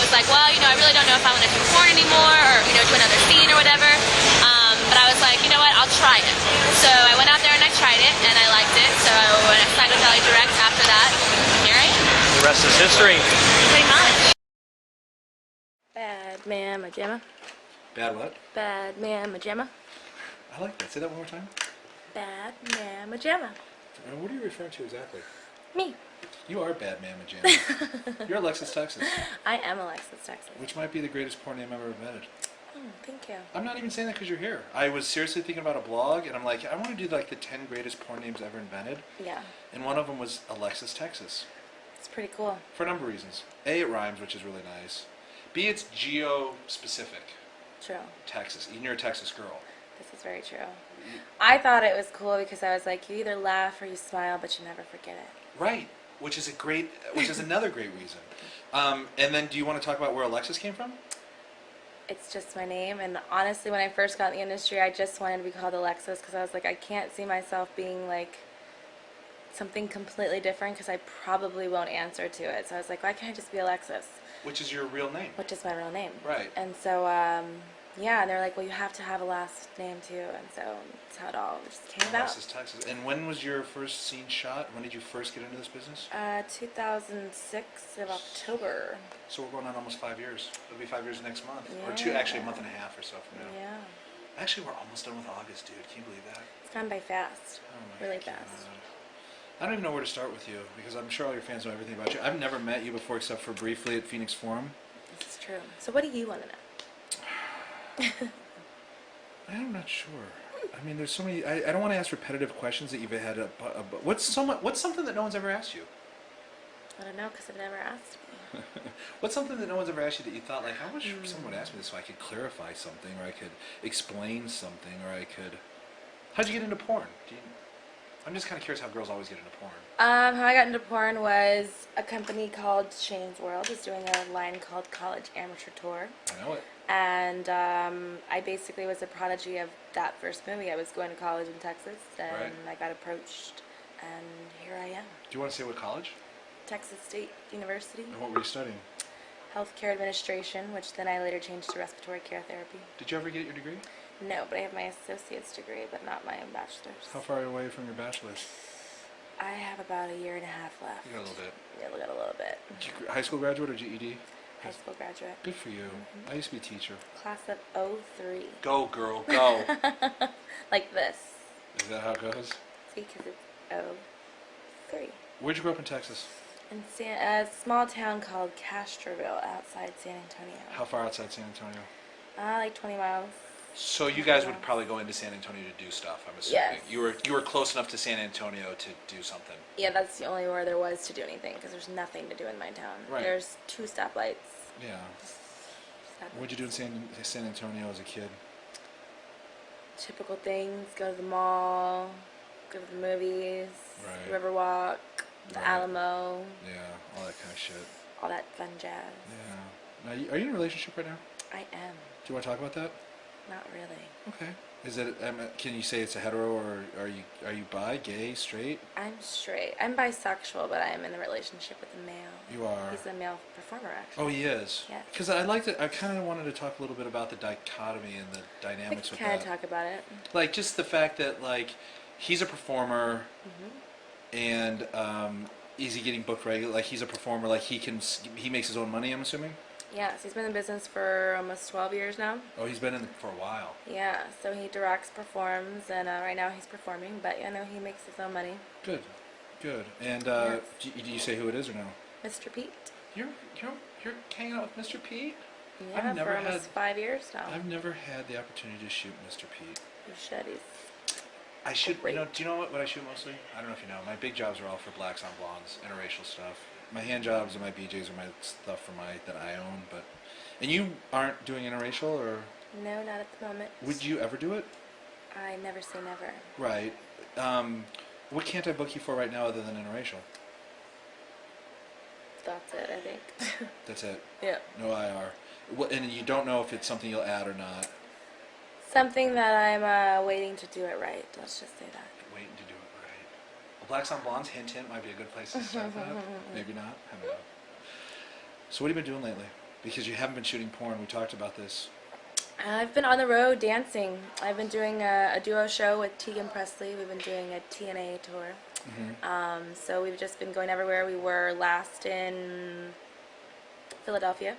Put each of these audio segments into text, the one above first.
was like, well, I really don't know if I want to do porn anymore or, do another scene or whatever. But I was like, you know what, I'll try it. So I went out there and I tried it, and I liked it. So when I signed with LA Direct after that, here I am. The rest is history. Pretty much. Bad mamma jamma. Bad what? Bad mamma jamma. I like that. Say that one more time. Bad mamma jamma. What are you referring to exactly? Me. You are Bad Mamma Jamma. You're Alexis, Teaxs. I am Alexis, Texas. Which might be the greatest porn name ever invented. Oh, thank you. I'm not even saying that because you're here. I was seriously thinking about a blog, and I'm like, I want to do like the 10 greatest porn names ever invented. Yeah. And one of them was Alexis, Teaxs. It's pretty cool. For a number of reasons. A, it rhymes, which is really nice. B, it's geo-specific. True. Texas. You're a Texas girl. This is very true. I thought it was cool because I was like, you either laugh or you smile, but you never forget it. Right. Which is another great reason. And then, do you want to talk about where Alexis came from? It's just my name, and honestly, when I first got in the industry, I just wanted to be called Alexis because I was like, I can't see myself being like something completely different because I probably won't answer to it. So I was like, why can't I just be Alexis? Which is your real name. Which is my real name. Right. And so, yeah, and they're like, well, you have to have a last name too, and so that's how it all just came about. Alexis, Texas. And when was your first scene shot? When did you first get into this business? 2006 of October. So we're going on almost 5 years. It'll be 5 years next month. Yeah. Or two, actually a month and a half or so from now. Yeah. Actually, we're almost done with August, dude. Can you believe that? It's gone by fast. Oh my Really God. fast. I don't even know where to start with you because I'm sure all your fans know everything about you. I've never met you before except for briefly at Phoenix Forum. This is true. So what do you want to know? I'm not sure. I mean, there's so many. I don't want to ask repetitive questions that you've had. What's something that no one's ever asked you? I don't know because I've never asked me. What's something that no one's ever asked you that you thought like, I wish someone would ask me this so I could clarify something, or I could explain something, or I could. How'd you get into porn? I'm just kind of curious how girls always get into porn. How I got into porn was a company called Shane's World is doing a line called College Amateur Tour. I know it. And I basically was a prodigy of that first movie. I was going to college in Texas, and Right. I got approached, and here I am. Do you want to say what college? Texas State University. And what were you studying? Healthcare Administration, which then I later changed to Respiratory Care Therapy. Did you ever get your degree? No, but I have my associate's degree, but not my bachelor's. How far away from your bachelor's? I have about a year and a half left. You got a little bit. Yeah, we got a little bit. High school graduate or GED? High school graduate. Good for you. I used to be a teacher. Class of '03. Go, girl, go. Like this. Is that how it goes? Because it's '03. Where'd you grow up in Texas? In a small town called Castroville outside San Antonio. How far outside San Antonio? Like 20 miles. So you guys would probably go into San Antonio to do stuff, I'm assuming. Yes. You were close enough to San Antonio to do something. Yeah, that's the only where there was to do anything because there's nothing to do in my town. Right. There's 2 stoplights. Yeah. What'd you do in San Antonio as a kid? Typical things: go to the mall, go to the movies, Right. Riverwalk, the Right. Alamo, Yeah, all that kind of shit. all that fun jazz. Yeah. Now, are you in a relationship right now? I am. Do you want to talk about that? Not really. Okay. Is it? Can you say it's a hetero, or are you bi, gay, straight? I'm straight. I'm bisexual, but I am in a relationship with a male. You are. He's a male performer, actually. Oh, he is. Yes. Because I kind of wanted to talk a little bit about the dichotomy and the We dynamics can with kind of that. talk about it. Like just the fact that like he's a performer, and is he getting booked regular? Like he's a performer, like he makes his own money. I'm assuming. Yes, he's been in business for almost 12 years now. Oh, he's been in for a while. Yeah, so he directs, performs, and right now he's performing, but he makes his own money. Good, good. And Yes. do you say who it is or no? Mr. Pete. You're hanging out with Mr. Pete? Yeah, I've never for almost had- 5 years now. I've never had the opportunity to shoot Mr. Pete. You should. He's I shoot. Great. Do you know what I shoot mostly? I don't know if you know. My big jobs are all for blacks on blondes, interracial stuff. My hand jobs and my BJs are my stuff that I own. And you aren't doing interracial, or no, not at the moment. would you ever do it? I never say never. Right. What can't I book you for right now other than interracial? That's it, I think. That's it. Yeah. No IR. And you don't know if it's something you'll add or not. Something that I'm waiting to do it right. Let's just say that. Waiting to do it right. Well, blacks on blondes, hint, hint, might be a good place to start that. Maybe not. I don't know. So what have you been doing lately? because you haven't been shooting porn. We talked about this. I've been on the road dancing. I've been doing a duo show with Teague and Presley. We've been doing a TNA tour. So we've just been going everywhere. We were last in Philadelphia.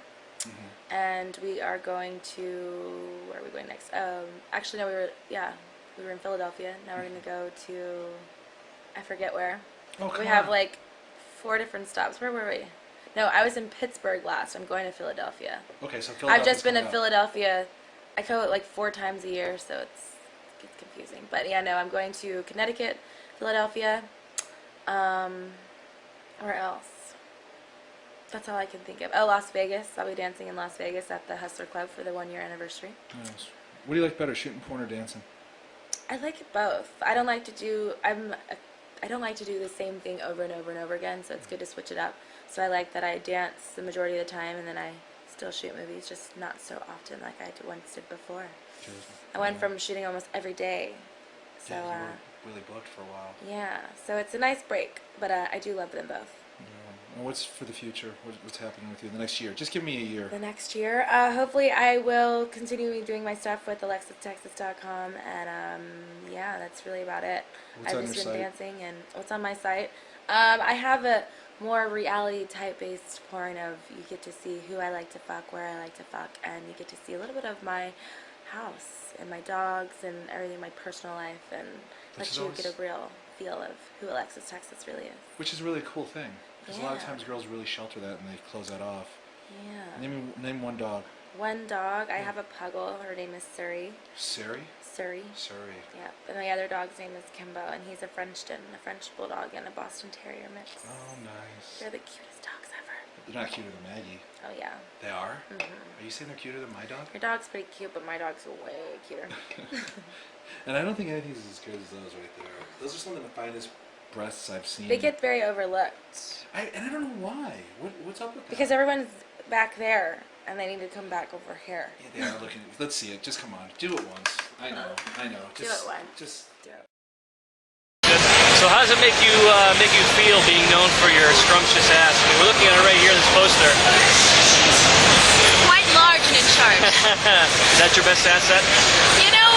And we are going to, where are we going next? Actually, no, we were in Philadelphia. Now we're going to go to, I forget where. Oh, come We have on. like 4 different stops. Where were we? No, I was in Pittsburgh last. I'm going to Philadelphia. Okay, so I've just been Philadelphia's to coming up. Philadelphia. I go like 4 times a year, so it gets confusing. But yeah, no, I'm going to Connecticut, Philadelphia. Where else? That's all I can think of. Oh, Las Vegas. I'll be dancing in Las Vegas at the Hustler Club for the 1-year anniversary. Nice. What do you like better, shooting porn or dancing? I like it both. I don't like to do the same thing over and over and over again, so it's good to switch it up. So I like that I dance the majority of the time, and then I still shoot movies, just not so often like I once did before. I went from shooting almost every day. So Yeah, you were really booked for a while. yeah, so it's a nice break, but I do love them both. And what's for the future? What's happening with you in the next year? Just give me a year. The next year, hopefully I will continue doing my stuff with AlexisTeaxs.com, and yeah, that's really about it. What's on I've just your been site? dancing, and what's on my site? I have a more reality type based porn of you get to see who I like to fuck, where I like to fuck, and you get to see a little bit of my house and my dogs and everything, my personal life, and Which let is you always- get a real feel of who Alexis Texas really is. Which is really a cool thing. Because a lot of Yeah. times girls really shelter that and they close that off. Yeah. Name one dog. One dog, I have a puggle. Her name is Surrey. Surrey? Surrey. Surrey. Yep. And my other dog's name is Kimbo, and he's a Frenchton, a French bulldog, and a Boston Terrier mix. Oh, nice. They're the cutest dogs ever. They're not cuter than Maggie. Oh yeah. They are? Are you saying they're cuter than my dog? Your dog's pretty cute, but my dog's way cuter. And I don't think anything's as good as those right there. Those are some of the finest breasts I've seen. They get very overlooked And I don't know why. What's up with that? because everyone's back there, and they need to come back over here. Yeah, they are looking. Let's see it. Just come on. Do it once. I know. Just, it once. Just. Do it. So how does it make you feel being known for your scrumptious ass? I mean, we're looking at it right here, this poster. Quite large and in charge. Is that your best asset? You know,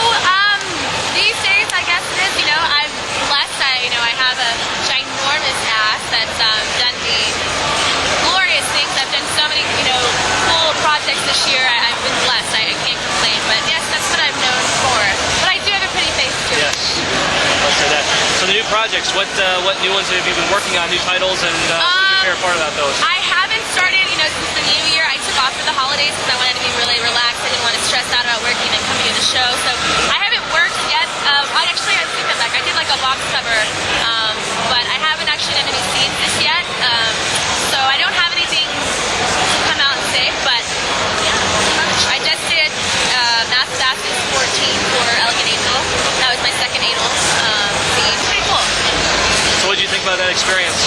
these days I guess it is. You know, I'm blessed. I have a ginormous ass that's done the glorious things. I've done so many, cool projects this year. I've been blessed. I can't complain. But yes, that's what I'm known for. But I do have a pretty face too. Yes. I'll say that. So the new projects, what new ones have you been working on? New titles, and what's your favorite part about those? I haven't started, since the new year. I took off for the holidays because I wanted to be really relaxed. I didn't want to stress out about working and coming to the show. So I haven't worked yet. I think of I did like a box cover, but I haven't actually done any scenes just yet. So I don't have anything to come out and say, but yeah, pretty much. I just did Mass Assassins 14 for Elegant Angel. That was my second anal scene. Pretty cool. So what did you think about that experience?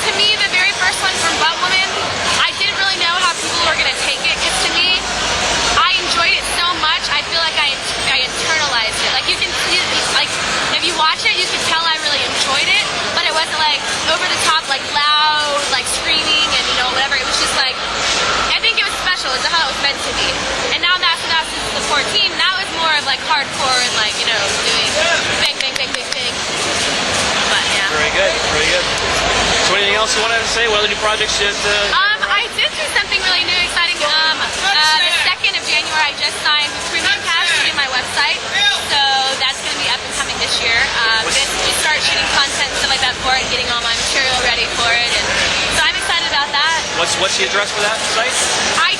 To me, the very first one from Butt Woman, I didn't really know how people were going to take it, because to me, I enjoyed it so much, I feel like I internalized it. Like, if you watch it, you can tell I really enjoyed it, but it wasn't, over the top, loud, screaming, and, whatever. It was just, I think it was special. It's how it was meant to be. And now Mass Assassins the 14, that was more of, hardcore and, doing bang, bang, bang, bang, bang. But, yeah. Very good, very good. So anything else you wanted to say? What other new projects did? I did do something really new, exciting. The 2nd of January, I just signed with Premium Cash to do my website. So that's going to be up and coming this year. I'm going to start shooting content and stuff like that for it and getting all my material ready for it. And so I'm excited about that. What's the address for that site? I